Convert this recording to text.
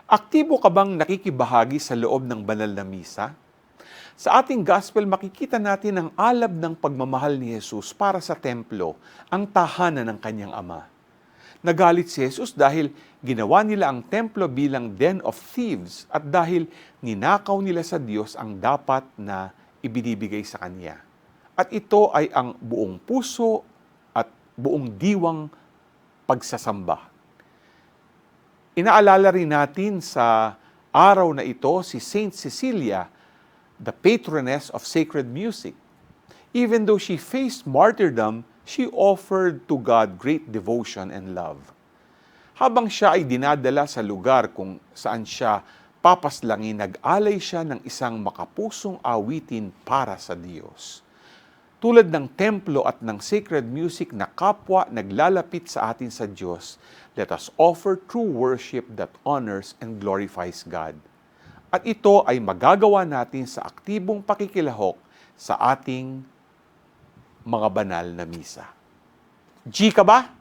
Aktibo ka bang nakikibahagi sa loob ng banal na misa? Sa ating gospel, makikita natin ang alab ng pagmamahal ni Jesus para sa templo, ang tahanan ng kanyang ama. Nagalit si Jesus dahil ginawa nila ang templo bilang den of thieves at dahil ninakaw nila sa Diyos ang dapat na ibinibigay sa Kanya. At ito ay ang buong puso at buong diwang pagsasamba. Inaalala rin natin sa araw na ito si Saint Cecilia, the patroness of sacred music. Even though she faced martyrdom, she offered to God great devotion and love. Habang siya ay dinadala sa lugar kung saan siya papaslangin, nag-alay siya ng isang makapusong awitin para sa Diyos. Tulad ng templo at ng sacred music na kapwa naglalapit sa atin sa Diyos, let us offer true worship that honors and glorifies God. At ito ay magagawa natin sa aktibong pakikilahok sa ating mga banal na misa. G ka ba?